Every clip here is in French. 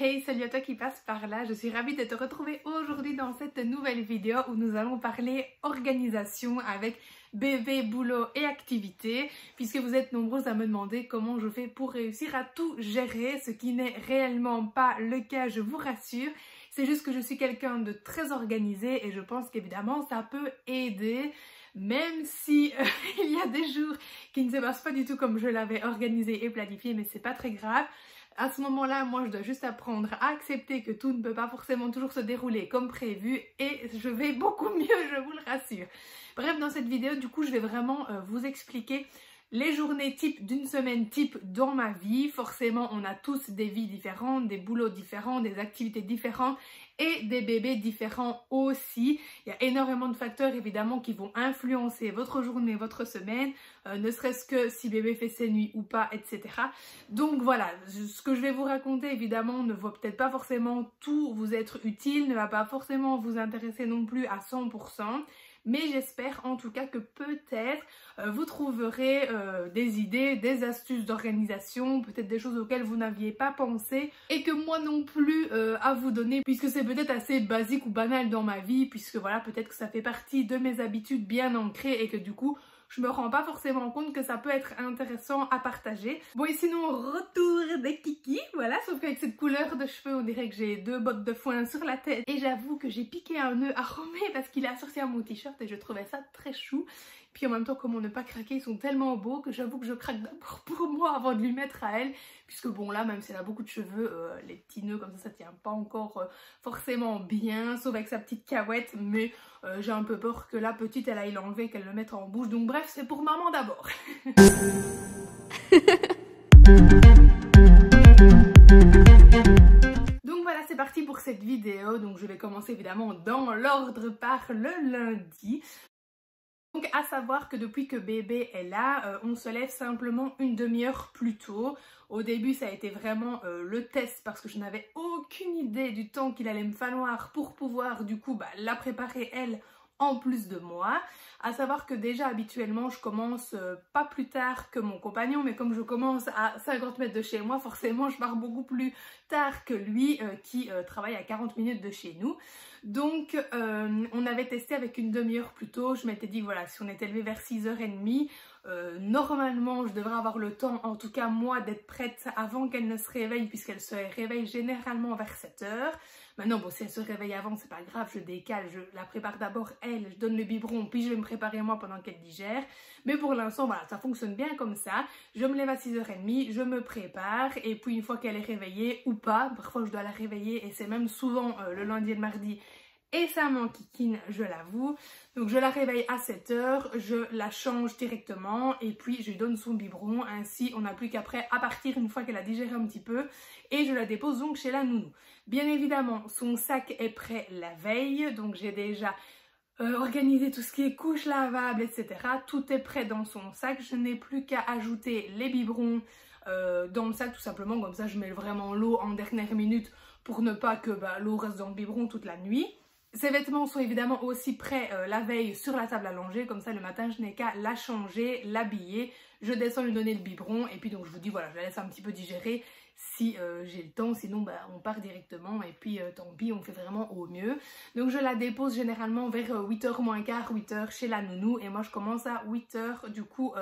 Hey, salut à toi qui passe par là, je suis ravie de te retrouver aujourd'hui dans cette nouvelle vidéo où nous allons parler organisation avec bébé, boulot et activités, puisque vous êtes nombreux à me demander comment je fais pour réussir à tout gérer, ce qui n'est réellement pas le cas, je vous rassure. C'est juste que je suis quelqu'un de très organisé et je pense qu'évidemment ça peut aider, même si il y a des jours qui ne se passent pas du tout comme je l'avais organisé et planifié, mais c'est pas très grave. À ce moment-là, moi, je dois juste apprendre à accepter que tout ne peut pas forcément toujours se dérouler comme prévu et je vais beaucoup mieux, je vous le rassure. Bref, dans cette vidéo, du coup, je vais vraiment vous expliquer les journées type d'une semaine type dans ma vie. Forcément, on a tous des vies différentes, des boulots différents, des activités différentes et des bébés différents aussi. Il y a énormément de facteurs évidemment qui vont influencer votre journée, votre semaine, ne serait-ce que si bébé fait ses nuits ou pas, etc. Donc voilà, ce que je vais vous raconter évidemment ne va peut-être pas forcément tout vous être utile, ne va pas forcément vous intéresser non plus à 100%. Mais j'espère en tout cas que peut-être vous trouverez des idées, des astuces d'organisation, peut-être des choses auxquelles vous n'aviez pas pensé et que moi non plus à vous donner, puisque c'est peut-être assez basique ou banal dans ma vie, puisque voilà, peut-être que ça fait partie de mes habitudes bien ancrées et que du coup je me rends pas forcément compte que ça peut être intéressant à partager. Bon, et sinon, retour des kikis, voilà, sauf qu'avec cette couleur de cheveux, on dirait que j'ai deux bottes de foin sur la tête. Et j'avoue que j'ai piqué un nœud à Romé parce qu'il est associé à mon t-shirt et je trouvais ça très chou. Puis en même temps, comment ne pas craquer, ils sont tellement beaux que j'avoue que je craque d'abord pour moi avant de lui mettre à elle. Puisque bon là, même si elle a beaucoup de cheveux, les petits nœuds comme ça tient pas encore forcément bien, sauf avec sa petite cahouette, mais j'ai un peu peur que la petite elle aille l'enlever, qu'elle le mette en bouche. Donc bref, c'est pour maman d'abord. Donc voilà, c'est parti pour cette vidéo. Donc je vais commencer évidemment dans l'ordre par le lundi. Donc à savoir que depuis que bébé est là, on se lève simplement une demi-heure plus tôt. Au début ça a été vraiment le test parce que je n'avais aucune idée du temps qu'il allait me falloir pour pouvoir du coup la préparer elle en plus de moi. À savoir que déjà habituellement je commence pas plus tard que mon compagnon, mais comme je commence à 50 mètres de chez moi, forcément je pars beaucoup plus tard que lui qui travaille à 40 minutes de chez nous. Donc on avait testé avec une demi-heure plus tôt. Je m'étais dit voilà, si on était levé vers 6h30, normalement je devrais avoir le temps, en tout cas moi, d'être prête avant qu'elle ne se réveille, puisqu'elle se réveille généralement vers 7h. Maintenant bon, si elle se réveille avant c'est pas grave, je décale, je la prépare d'abord elle, je donne le biberon, puis je vais me préparer moi pendant qu'elle digère. Mais pour l'instant voilà, ça fonctionne bien comme ça. Je me lève à 6h30, je me prépare et puis une fois qu'elle est réveillée ou pas, parfois je dois la réveiller et c'est même souvent le lundi et le mardi, et ça m'enquiquine, je l'avoue. Donc je la réveille à 7h, je la change directement et puis je lui donne son biberon. Ainsi on n'a plus qu'après à partir une fois qu'elle a digéré un petit peu et je la dépose donc chez la nounou. Bien évidemment son sac est prêt la veille, donc j'ai déjà organisé tout ce qui est couches lavables, etc. Tout est prêt dans son sac, je n'ai plus qu'à ajouter les biberons dans le sac tout simplement. Comme ça je mets vraiment l'eau en dernière minute pour ne pas que l'eau reste dans le biberon toute la nuit. Ces vêtements sont évidemment aussi prêts la veille sur la table à langer, comme ça le matin je n'ai qu'à la changer, l'habiller, je descends lui donner le biberon et puis donc je vous dis voilà, je la laisse un petit peu digérer si j'ai le temps, sinon on part directement et puis tant pis, on fait vraiment au mieux. Donc je la dépose généralement vers 8h moins quart, 8h chez la nounou et moi je commence à 8h du coup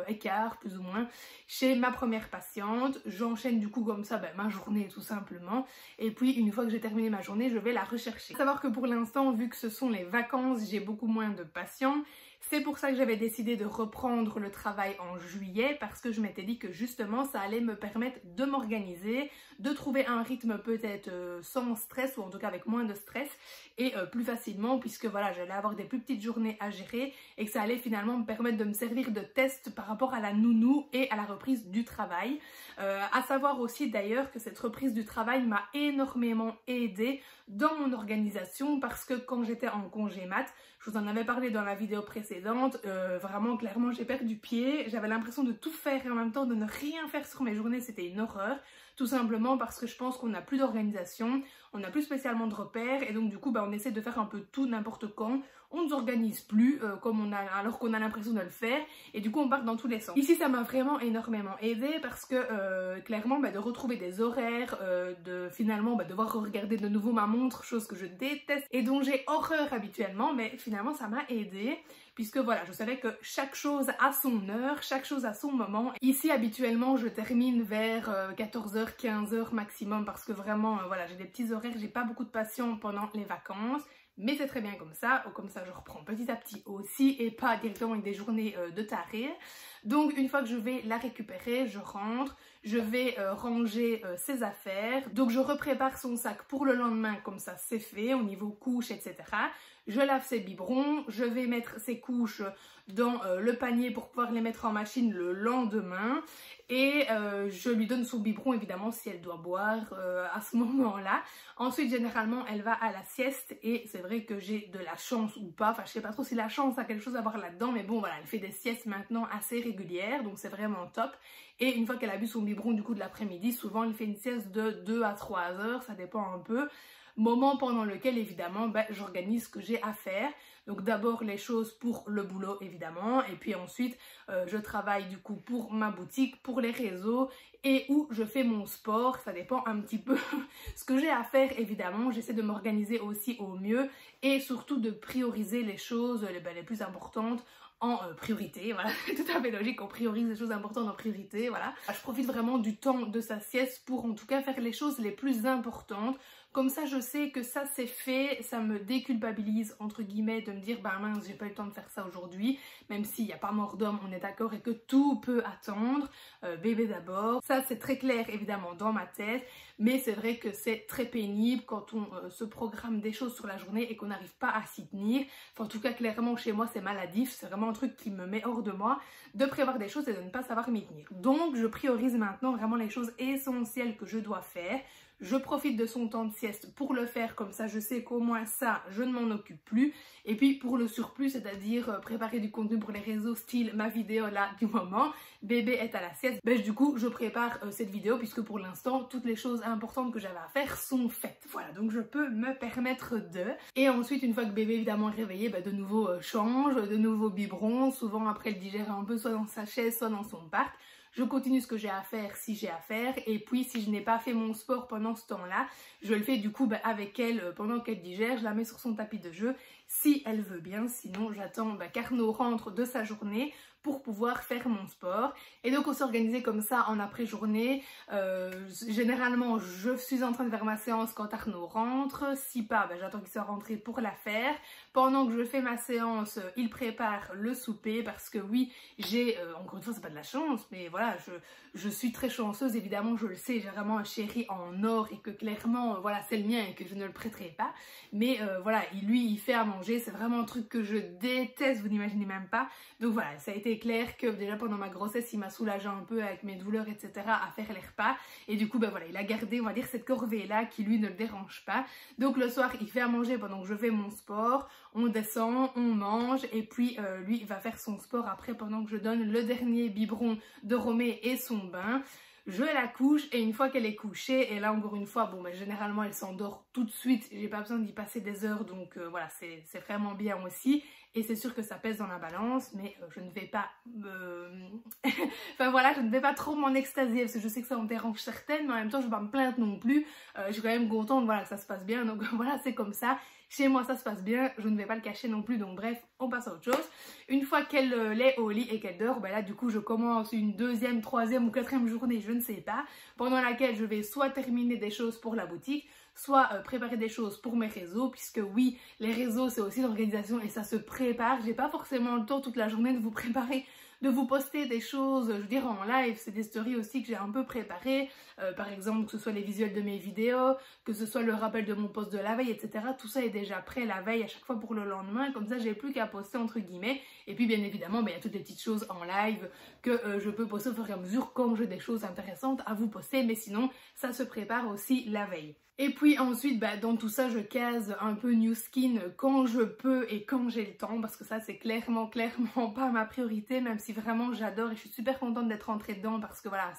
et quart plus ou moins chez ma première patiente. J'enchaîne du coup comme ça ma journée tout simplement et puis une fois que j'ai terminé ma journée je vais la rechercher. Faut savoir que pour l'instant, vu que ce sont les vacances, j'ai beaucoup moins de patients. C'est pour ça que j'avais décidé de reprendre le travail en juillet, parce que je m'étais dit que justement ça allait me permettre de m'organiser, de trouver un rythme peut-être sans stress ou en tout cas avec moins de stress et plus facilement, puisque voilà, j'allais avoir des plus petites journées à gérer et que ça allait finalement me permettre de me servir de test par rapport à la nounou et à la reprise du travail. À savoir aussi d'ailleurs que cette reprise du travail m'a énormément aidée dans mon organisation, parce que quand j'étais en congé mat, je vous en avais parlé dans la vidéo précédente, vraiment clairement j'ai perdu pied, j'avais l'impression de tout faire et en même temps de ne rien faire sur mes journées, c'était une horreur. Tout simplement parce que je pense qu'on n'a plus d'organisation, on n'a plus spécialement de repères et donc du coup on essaie de faire un peu tout n'importe quand. on ne s'organise plus alors qu'on a l'impression de le faire et du coup on part dans tous les sens. Ici ça m'a vraiment énormément aidé parce que clairement de retrouver des horaires, de finalement devoir regarder de nouveau ma montre, chose que je déteste et dont j'ai horreur habituellement, mais finalement ça m'a aidé. Puisque voilà, je savais que chaque chose a son heure, chaque chose a son moment. Ici, habituellement, je termine vers 14h, 15h maximum parce que vraiment, voilà, j'ai des petits horaires, j'ai pas beaucoup de patients pendant les vacances. Mais c'est très bien comme ça je reprends petit à petit aussi et pas directement avec des journées de taré. Donc une fois que je vais la récupérer, je rentre, je vais ranger ses affaires. Donc je reprépare son sac pour le lendemain, comme ça c'est fait au niveau couches, etc. Je lave ses biberons, je vais mettre ses couches dans le panier pour pouvoir les mettre en machine le lendemain. Et je lui donne son biberon évidemment si elle doit boire à ce moment-là. Ensuite généralement elle va à la sieste et c'est vrai que j'ai de la chance ou pas, enfin je sais pas trop si la chance a quelque chose à voir là-dedans, mais bon voilà, elle fait des siestes maintenant assez régulières donc c'est vraiment top. Et une fois qu'elle a bu son biberon du coup de l'après-midi, souvent elle fait une sieste de 2 à 3 heures, ça dépend un peu. Moment pendant lequel évidemment j'organise ce que j'ai à faire. Donc d'abord les choses pour le boulot évidemment et puis ensuite je travaille du coup pour ma boutique, pour les réseaux et où je fais mon sport, ça dépend un petit peu ce que j'ai à faire évidemment. J'essaie de m'organiser aussi au mieux et surtout de prioriser les choses les plus importantes en priorité, voilà, c'est tout à fait logique, on priorise les choses importantes en priorité, voilà. Je profite vraiment du temps de sa sieste pour en tout cas faire les choses les plus importantes. Comme ça, je sais que ça c'est fait, ça me déculpabilise entre guillemets de me dire bah mince, j'ai pas eu le temps de faire ça aujourd'hui, même s'il n'y a pas mort d'homme, on est d'accord et que tout peut attendre, bébé d'abord. Ça c'est très clair évidemment dans ma tête, mais c'est vrai que c'est très pénible quand on se programme des choses sur la journée et qu'on n'arrive pas à s'y tenir. Enfin, en tout cas clairement chez moi c'est maladif, c'est vraiment un truc qui me met hors de moi de prévoir des choses et de ne pas savoir m'y tenir. Donc je priorise maintenant vraiment les choses essentielles que je dois faire. Je profite de son temps de sieste pour le faire, comme ça je sais qu'au moins ça, je ne m'en occupe plus. Et puis pour le surplus, c'est-à-dire préparer du contenu pour les réseaux, style ma vidéo là du moment, bébé est à la sieste, du coup je prépare cette vidéo puisque pour l'instant toutes les choses importantes que j'avais à faire sont faites. Voilà, donc je peux me permettre de. Et ensuite une fois que bébé évidemment est réveillé, de nouveau change, de nouveau biberon, souvent après elle digère un peu soit dans sa chaise, soit dans son parc. Je continue ce que j'ai à faire si j'ai à faire et puis si je n'ai pas fait mon sport pendant ce temps-là, je le fais du coup avec elle pendant qu'elle digère, je la mets sur son tapis de jeu si elle veut bien, sinon j'attends qu'Arnaud rentre de sa journée pour pouvoir faire mon sport. Et donc on s'est organisé comme ça en après-journée. Généralement je suis en train de faire ma séance quand Arnaud rentre, si pas j'attends qu'il soit rentré pour la faire. Pendant que je fais ma séance, il prépare le souper parce que oui, j'ai, encore une fois c'est pas de la chance, mais voilà, je suis très chanceuse, évidemment je le sais, j'ai vraiment un chéri en or et que clairement voilà c'est le mien et que je ne le prêterai pas. Mais voilà, lui il fait à manger, c'est vraiment un truc que je déteste, vous n'imaginez même pas. Donc voilà, ça a été clair que déjà pendant ma grossesse il m'a soulagé un peu avec mes douleurs etc à faire les repas et du coup voilà, il a gardé on va dire cette corvée là qui lui ne le dérange pas. Donc le soir il fait à manger pendant que je fais mon sport, on descend, on mange et puis lui il va faire son sport après pendant que je donne le dernier biberon de Romée et son bain. Je la couche et une fois qu'elle est couchée, et là encore une fois, généralement elle s'endort tout de suite, j'ai pas besoin d'y passer des heures donc voilà, c'est vraiment bien aussi. Et c'est sûr que ça pèse dans la balance, mais je ne vais pas enfin voilà, je ne vais pas trop m'en extasier parce que je sais que ça en dérange certaines, mais en même temps je ne vais pas me plaindre non plus. Je suis quand même contente voilà, que ça se passe bien, donc voilà, c'est comme ça. Chez moi ça se passe bien, je ne vais pas le cacher non plus, donc bref, on passe à autre chose. Une fois qu'elle est au lit et qu'elle dort, là du coup je commence une deuxième, troisième ou quatrième journée, je ne sais pas, pendant laquelle je vais soit terminer des choses pour la boutique, soit préparer des choses pour mes réseaux, puisque oui, les réseaux c'est aussi l'organisation et ça se prépare. J'ai pas forcément le temps toute la journée de vous préparer, de vous poster des choses, je veux dire en live, c'est des stories aussi que j'ai un peu préparées, par exemple que ce soit les visuels de mes vidéos, que ce soit le rappel de mon post de la veille, etc. Tout ça est déjà prêt la veille à chaque fois pour le lendemain, comme ça j'ai plus qu'à poster entre guillemets. Et puis bien évidemment, il y a toutes les petites choses en live que je peux poster au fur et à mesure quand j'ai des choses intéressantes à vous poster, mais sinon ça se prépare aussi la veille. Et puis ensuite, dans tout ça, je case un peu New Skin quand je peux et quand j'ai le temps, parce que ça c'est clairement pas ma priorité, même si vraiment j'adore et je suis super contente d'être rentrée dedans parce que voilà,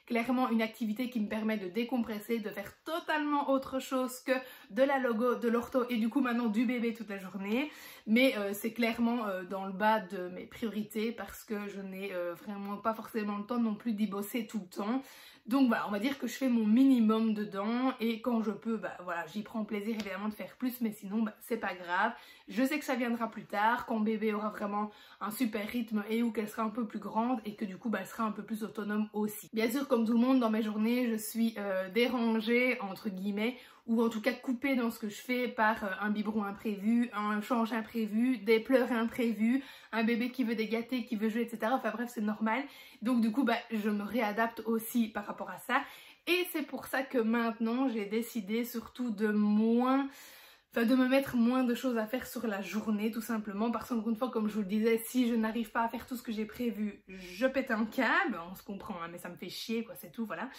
clairement une activité qui me permet de décompresser, de faire totalement autre chose que de la logo, de l'ortho et du coup maintenant du bébé toute la journée. Mais c'est clairement dans le bas de mes priorités parce que je n'ai vraiment pas forcément le temps non plus d'y bosser tout le temps. Donc voilà, on va dire que je fais mon minimum dedans et quand je peux, bah voilà, j'y prends plaisir évidemment de faire plus, mais sinon bah, c'est pas grave. Je sais que ça viendra plus tard, quand bébé aura vraiment un super rythme et où qu'elle sera un peu plus grande et que du coup bah, elle sera un peu plus autonome aussi. Bien sûr, comme tout le monde dans mes journées, je suis dérangée entre guillemets, ou en tout cas coupée dans ce que je fais par un biberon imprévu, un change imprévu, des pleurs imprévus, un bébé qui veut des gâtés, qui veut jouer, etc. Enfin bref, c'est normal. Donc du coup, bah, je me réadapte aussi par rapport à ça. Et c'est pour ça que maintenant, j'ai décidé surtout de me mettre moins de choses à faire sur la journée, tout simplement, parce qu'encore une fois, comme je vous le disais, si je n'arrive pas à faire tout ce que j'ai prévu, je pète un câble, on se comprend, hein, mais ça me fait chier, quoi, c'est tout, voilà.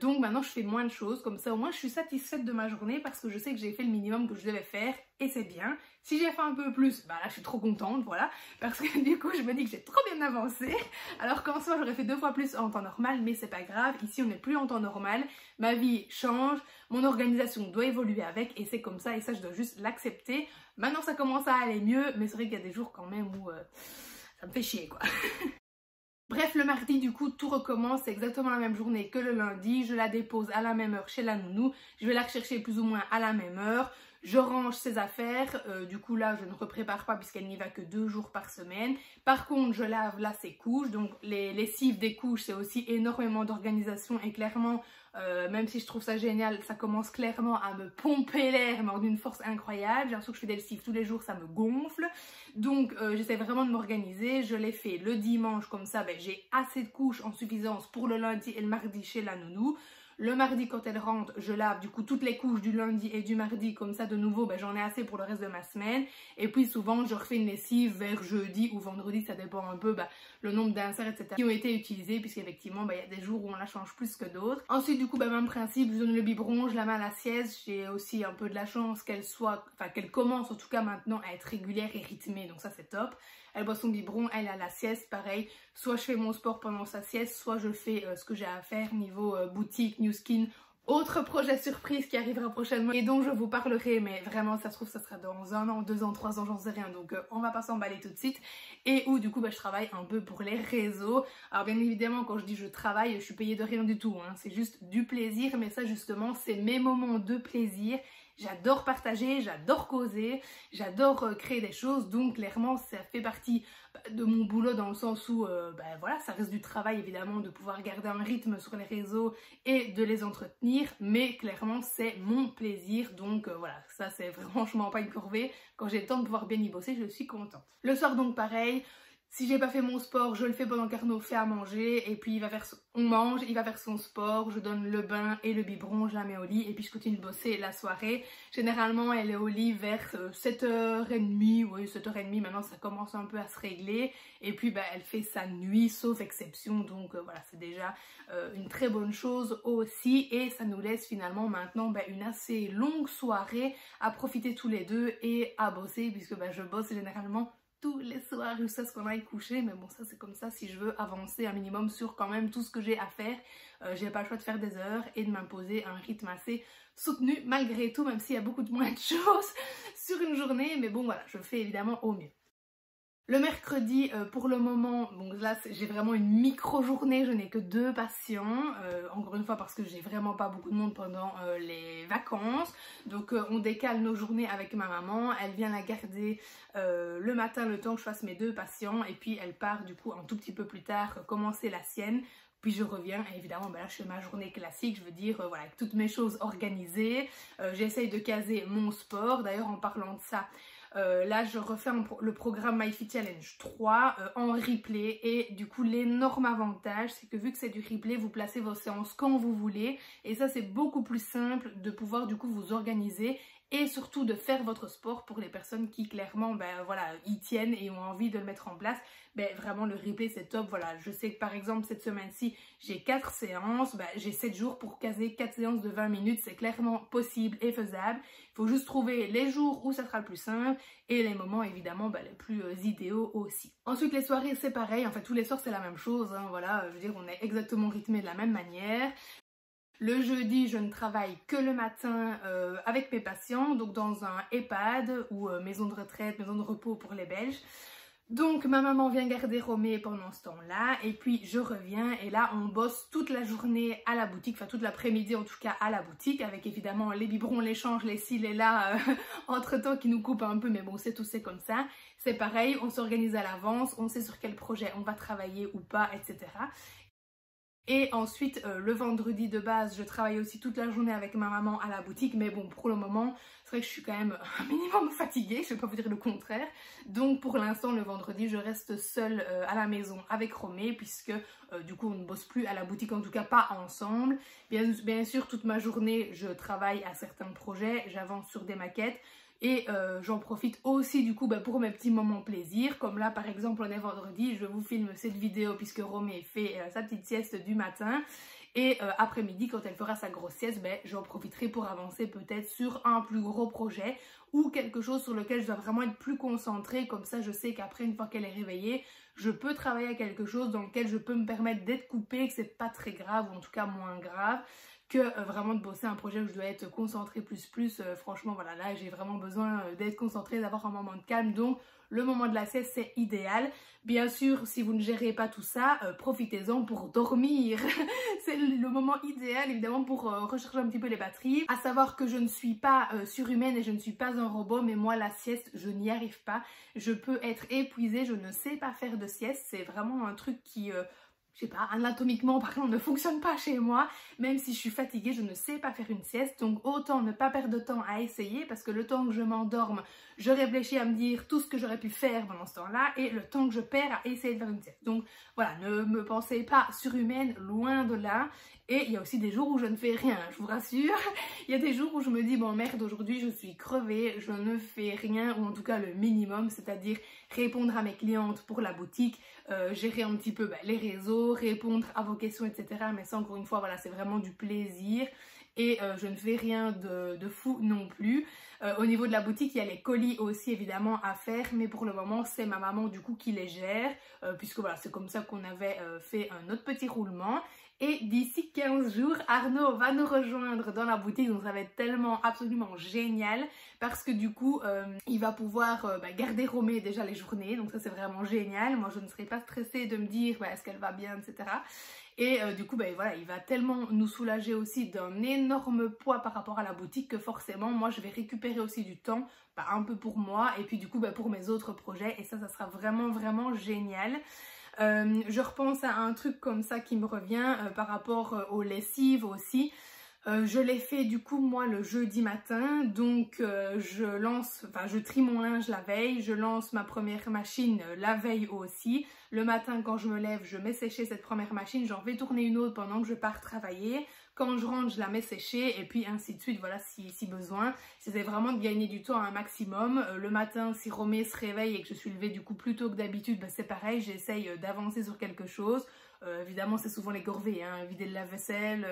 Donc maintenant, je fais moins de choses, comme ça, au moins, je suis satisfaite de ma journée, parce que je sais que j'ai fait le minimum que je devais faire, et c'est bien. Si j'ai fait un peu plus, bah là, je suis trop contente, voilà, parce que du coup, je me dis que j'ai trop bien avancé, alors qu'en soi, j'aurais fait 2 fois plus en temps normal, mais c'est pas grave, ici, on n'est plus en temps normal, ma vie change, mon organisation doit évoluer avec, et c'est comme ça, et ça, je dois juste l'accepter. Maintenant, ça commence à aller mieux, mais c'est vrai qu'il y a des jours quand même où ça me fait chier, quoi. Bref, le mardi, du coup, tout recommence, c'est exactement la même journée que le lundi, je la dépose à la même heure chez la nounou, je vais la rechercher plus ou moins à la même heure, je range ses affaires, du coup là je ne reprépare pas puisqu'elle n'y va que 2 jours par semaine. Par contre je lave là ses couches, donc les lessives des couches c'est aussi énormément d'organisation et clairement même si je trouve ça génial, ça commence clairement à me pomper l'air mais d'une force incroyable. J'ai l'impression que je fais des lessives tous les jours, ça me gonfle. Donc j'essaie vraiment de m'organiser, je les fais le dimanche comme ça, ben, j'ai assez de couches en suffisance pour le lundi et le mardi chez la nounou. Le mardi quand elle rentre, je lave du coup toutes les couches du lundi et du mardi, comme ça de nouveau ben, j'en ai assez pour le reste de ma semaine. Et puis souvent je refais une lessive vers jeudi ou vendredi, ça dépend un peu le nombre d'inserts etc. qui ont été utilisés, puisqu'effectivement il y a des jours où on la change plus que d'autres. Ensuite du coup même principe, je donne le biberon, je la mets à la sieste. J'ai aussi un peu de la chance qu'elle commence en tout cas maintenant à être régulière et rythmée, donc ça c'est top. Elle boit son biberon, elle a la sieste, pareil. Soit je fais mon sport pendant sa sieste, soit je fais ce que j'ai à faire niveau boutique, New Skin, autre projet surprise qui arrivera prochainement et dont je vous parlerai, mais vraiment ça se trouve ça sera dans 1 an, 2 ans, 3 ans, j'en sais rien, donc on va pas s'emballer tout de suite. Et où du coup je travaille un peu pour les réseaux. Alors bien évidemment quand je dis je travaille, je suis payée de rien du tout, hein. C'est juste du plaisir, mais ça justement c'est mes moments de plaisir. J'adore partager, j'adore causer, j'adore créer des choses, donc clairement ça fait partie de mon boulot dans le sens où voilà, ça reste du travail évidemment de pouvoir garder un rythme sur les réseaux et de les entretenir, mais clairement c'est mon plaisir, donc voilà, ça c'est franchement pas une corvée. Quand j'ai le temps de pouvoir bien y bosser, je suis contente. Le soir donc pareil. Si j'ai pas fait mon sport, je le fais pendant qu'Arnaud fait à manger et puis on mange, il va faire son sport, je donne le bain et le biberon, je la mets au lit et puis je continue de bosser la soirée. Généralement elle est au lit vers 7h30, oui 7h30, maintenant ça commence un peu à se régler et puis elle fait sa nuit sauf exception, donc voilà, c'est déjà une très bonne chose aussi et ça nous laisse finalement maintenant une assez longue soirée à profiter tous les deux et à bosser, puisque je bosse généralement tous les soirs jusqu'à ce qu'on aille coucher, mais bon ça c'est comme ça. Si je veux avancer un minimum sur quand même tout ce que j'ai à faire, j'ai pas le choix de faire des heures et de m'imposer un rythme assez soutenu malgré tout, même s'il y a beaucoup de moins de choses sur une journée, mais bon voilà, je fais évidemment au mieux. Le mercredi, pour le moment, donc là j'ai vraiment une micro-journée, je n'ai que 2 patients, encore une fois parce que j'ai vraiment pas beaucoup de monde pendant les vacances, donc on décale nos journées avec ma maman, elle vient la garder le matin le temps que je fasse mes 2 patients et puis elle part du coup un tout petit peu plus tard commencer la sienne. Puis je reviens et évidemment là je fais ma journée classique, je veux dire voilà, avec toutes mes choses organisées, j'essaye de caser mon sport. D'ailleurs en parlant de ça, là je refais le programme My Fit Challenge 3 en replay et du coup l'énorme avantage c'est que vu que c'est du replay, vous placez vos séances quand vous voulez et ça c'est beaucoup plus simple de pouvoir du coup vous organiser et surtout de faire votre sport pour les personnes qui clairement ben, voilà, y tiennent et ont envie de le mettre en place. Ben, vraiment le replay c'est top. Voilà, je sais que par exemple cette semaine-ci j'ai 4 séances, ben, j'ai 7 jours pour caser 4 séances de 20 minutes, c'est clairement possible et faisable. Il faut juste trouver les jours où ça sera le plus simple et les moments évidemment ben, les plus idéaux aussi. Ensuite les soirées c'est pareil, en fait tous les soirs c'est la même chose, hein, voilà, je veux dire on est exactement rythmé de la même manière. Le jeudi, je ne travaille que le matin avec mes patients, donc dans un EHPAD ou maison de retraite, maison de repos pour les Belges. Donc ma maman vient garder Romé pendant ce temps-là et puis je reviens et là on bosse toute la journée à la boutique, enfin toute l'après-midi en tout cas à la boutique avec évidemment les biberons, les changes, les ci, les là entre temps qui nous coupent un peu mais bon c'est tout, c'est comme ça. C'est pareil, on s'organise à l'avance, on sait sur quel projet on va travailler ou pas, etc. Et ensuite, le vendredi de base, je travaille aussi toute la journée avec ma maman à la boutique. Mais bon, pour le moment, c'est vrai que je suis quand même un minimum fatiguée, je ne vais pas vous dire le contraire. Donc pour l'instant, le vendredi, je reste seule à la maison avec Romé, puisque du coup, on ne bosse plus à la boutique, en tout cas pas ensemble. Bien sûr, toute ma journée, je travaille à certains projets, j'avance sur des maquettes. Et j'en profite aussi du coup pour mes petits moments plaisir, comme là par exemple on est vendredi, je vous filme cette vidéo puisque Romé fait sa petite sieste du matin. Et après-midi, quand elle fera sa grosse sieste, j'en profiterai pour avancer peut-être sur un plus gros projet ou quelque chose sur lequel je dois vraiment être plus concentrée. Comme ça, je sais qu'après, une fois qu'elle est réveillée, je peux travailler à quelque chose dans lequel je peux me permettre d'être coupée, que c'est pas très grave ou en tout cas moins grave que vraiment de bosser un projet où je dois être concentrée plus. Franchement, voilà, là, j'ai vraiment besoin d'être concentrée, d'avoir un moment de calme. Donc, le moment de la sieste, c'est idéal. Bien sûr, si vous ne gérez pas tout ça, profitez-en pour dormir. C'est le moment idéal, évidemment, pour recharger un petit peu les batteries. À savoir que je ne suis pas surhumaine et je ne suis pas un robot, mais moi, la sieste, je n'y arrive pas. Je peux être épuisée, je ne sais pas faire de sieste. C'est vraiment un truc qui... je sais pas, anatomiquement par exemple ne fonctionne pas chez moi. Même si je suis fatiguée, je ne sais pas faire une sieste. Donc autant ne pas perdre de temps à essayer, parce que le temps que je m'endorme, je réfléchis à me dire tout ce que j'aurais pu faire pendant ce temps-là, et le temps que je perds à essayer de faire une sieste. Donc voilà, ne me pensez pas surhumaine, loin de là. Et il y a aussi des jours où je ne fais rien, je vous rassure. Il y a des jours où je me dis bon merde, aujourd'hui je suis crevée, je ne fais rien, ou en tout cas le minimum, c'est-à-dire répondre à mes clientes pour la boutique, gérer un petit peu les réseaux, répondre à vos questions, etc. Mais ça encore une fois, voilà, c'est vraiment du plaisir. Et je ne fais rien de fou non plus. Au niveau de la boutique, il y a les colis aussi évidemment à faire, mais pour le moment c'est ma maman du coup qui les gère, puisque voilà, c'est comme ça qu'on avait fait un autre petit roulement. Et d'ici 15 jours, Arnaud va nous rejoindre dans la boutique, donc ça va être tellement absolument génial, parce que du coup il va pouvoir garder Romé déjà les journées, donc ça c'est vraiment génial. Moi je ne serai pas stressée de me dire est-ce qu'elle va bien, etc. Et du coup voilà, il va tellement nous soulager aussi d'un énorme poids par rapport à la boutique que forcément moi je vais récupérer aussi du temps, un peu pour moi et puis du coup pour mes autres projets, et ça sera vraiment génial. Je repense à un truc comme ça qui me revient par rapport aux lessives aussi. Je l'ai fait du coup moi le jeudi matin, donc je trie mon linge la veille, je lance ma première machine la veille aussi. Le matin quand je me lève, je mets sécher cette première machine, j'en vais tourner une autre pendant que je pars travailler. Quand je rentre, je la mets sécher et puis ainsi de suite, voilà, si besoin. J'essaie vraiment de gagner du temps un maximum. Le matin, si Romé se réveille et que je suis levée du coup plus tôt que d'habitude, c'est pareil, j'essaye d'avancer sur quelque chose. Évidemment, c'est souvent les corvées, hein, vider le lave-vaisselle,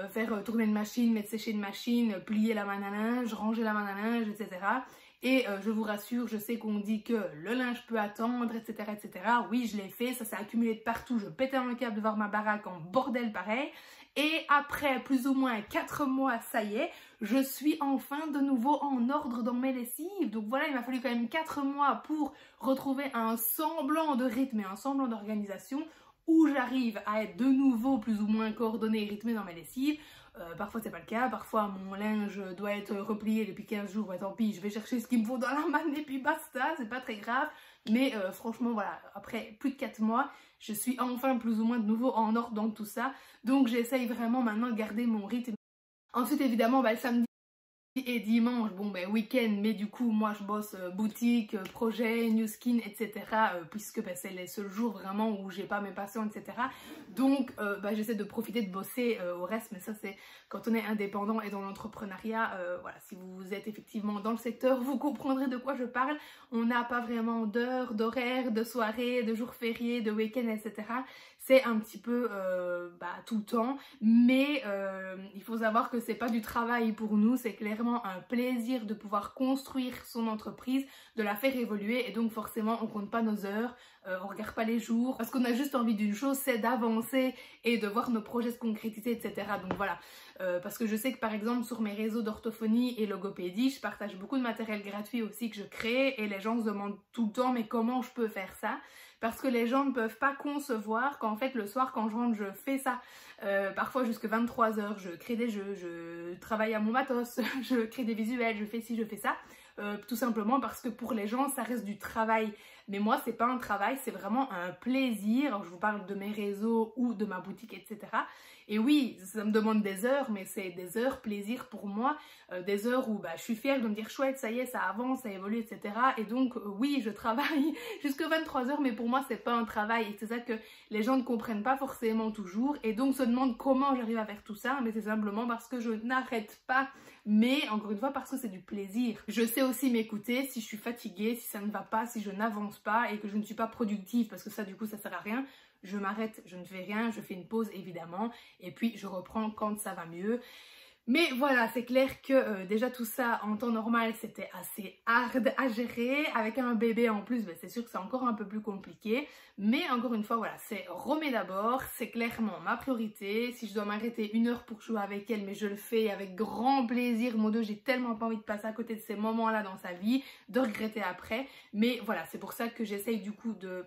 faire tourner une machine, mettre sécher une machine, plier la manne à linge, ranger la manne à linge, etc. Et je vous rassure, je sais qu'on dit que le linge peut attendre, etc. etc. Oui, je l'ai fait, ça s'est accumulé de partout, je pétais un câble de voir ma baraque en bordel pareil. Et après plus ou moins 4 mois, ça y est, je suis enfin de nouveau en ordre dans mes lessives. Donc voilà, il m'a fallu quand même 4 mois pour retrouver un semblant de rythme et un semblant d'organisation où j'arrive à être de nouveau plus ou moins coordonnée et rythmée dans mes lessives. Parfois c'est pas le cas, parfois mon linge doit être replié depuis 15 jours, tant pis, je vais chercher ce qu'il me faut dans la manne et puis basta, c'est pas très grave. Mais franchement voilà, après plus de 4 mois, je suis enfin plus ou moins de nouveau en ordre dans tout ça. Donc j'essaye vraiment maintenant de garder mon rythme. Ensuite évidemment le samedi, Et dimanche, bon ben week-end, mais du coup moi je bosse boutique, projet, new skin, etc. Puisque ben, c'est les seuls jours vraiment où j'ai pas mes passions, etc. Donc ben, j'essaie de profiter de bosser au reste, mais ça c'est quand on est indépendant et dans l'entrepreneuriat. Voilà, si vous êtes effectivement dans le secteur, vous comprendrez de quoi je parle. On n'a pas vraiment d'heures, d'horaires, de soirées, de jours fériés, de week-ends, etc. C'est un petit peu tout le temps, mais il faut savoir que c'est pas du travail pour nous, c'est clairement un plaisir de pouvoir construire son entreprise, de la faire évoluer, et donc forcément on compte pas nos heures, on regarde pas les jours, parce qu'on a juste envie d'une chose, c'est d'avancer et de voir nos projets se concrétiser, etc. Donc voilà, parce que je sais que par exemple sur mes réseaux d'orthophonie et logopédie, je partage beaucoup de matériel gratuit aussi que je crée, et les gens se demandent tout le temps mais comment je peux faire ça? Parce que les gens ne peuvent pas concevoir qu'en fait le soir quand je rentre je fais ça, parfois jusqu'à 23h, je crée des jeux, je travaille à mon matos, je crée des visuels, je fais ci, je fais ça, tout simplement parce que pour les gens ça reste du travail. Mais moi c'est pas un travail, c'est vraiment un plaisir. Alors, je vous parle de mes réseaux ou de ma boutique, etc. Et oui, ça me demande des heures, mais c'est des heures plaisir pour moi, des heures où je suis fière de me dire chouette, ça y est, ça avance, ça évolue, etc. Et donc oui, je travaille jusqu'à 23h, mais pour moi c'est pas un travail, et c'est ça que les gens ne comprennent pas forcément toujours, et donc se demandent comment j'arrive à faire tout ça. Mais c'est simplement parce que je n'arrête pas, mais encore une fois parce que c'est du plaisir. Je sais aussi m'écouter si je suis fatiguée, si ça ne va pas, si je n'avance pas et que je ne suis pas productive, parce que ça du coup ça sert à rien. Je m'arrête, je ne fais rien, je fais une pause évidemment, et puis je reprends quand ça va mieux. Mais voilà, c'est clair que déjà tout ça en temps normal c'était assez hard à gérer. Avec un bébé en plus, c'est sûr que c'est encore un peu plus compliqué. Mais encore une fois, voilà, c'est Romée d'abord, c'est clairement ma priorité. Si je dois m'arrêter 1 heure pour jouer avec elle, mais je le fais avec grand plaisir. Mon Dieu, j'ai tellement pas envie de passer à côté de ces moments-là dans sa vie, de regretter après. Mais voilà, c'est pour ça que j'essaye du coup de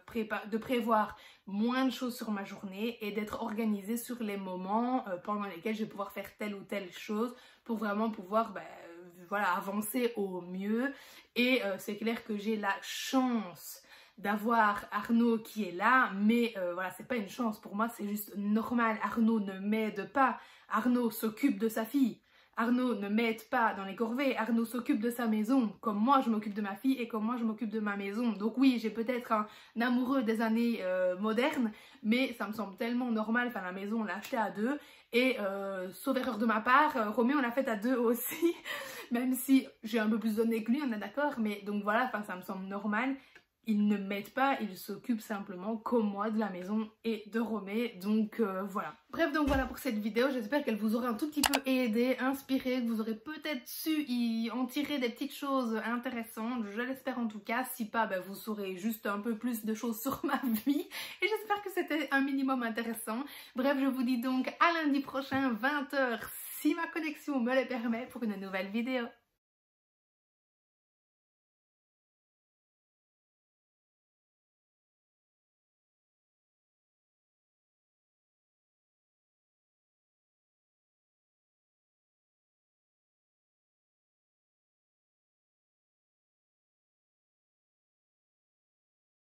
prévoir moins de choses sur ma journée et d'être organisée sur les moments pendant lesquels je vais pouvoir faire telle ou telle chose pour vraiment pouvoir voilà, avancer au mieux. Et c'est clair que j'ai la chance d'avoir Arnaud qui est là, mais voilà, c'est pas une chance pour moi, c'est juste normal. Arnaud ne m'aide pas, Arnaud s'occupe de sa fille. Arnaud ne m'aide pas dans les corvées, Arnaud s'occupe de sa maison, comme moi je m'occupe de ma fille et comme moi je m'occupe de ma maison. Donc oui, j'ai peut-être un amoureux des années modernes, mais ça me semble tellement normal. Enfin, la maison on l'a achetée à 2, et sauf erreur de ma part, Romée on l'a faite à 2 aussi, même si j'ai un peu plus donné que lui, on est d'accord, mais donc voilà, enfin ça me semble normal. Il ne m'aide pas, il s'occupe simplement comme moi de la maison et de Romée, donc voilà. Bref, donc voilà pour cette vidéo, j'espère qu'elle vous aura un tout petit peu aidé, inspiré, que vous aurez peut-être su y en tirer des petites choses intéressantes, je l'espère en tout cas. Si pas, vous saurez juste un peu plus de choses sur ma vie, et j'espère que c'était un minimum intéressant. Bref, je vous dis donc à lundi prochain, 20h, si ma connexion me le permet, pour une nouvelle vidéo.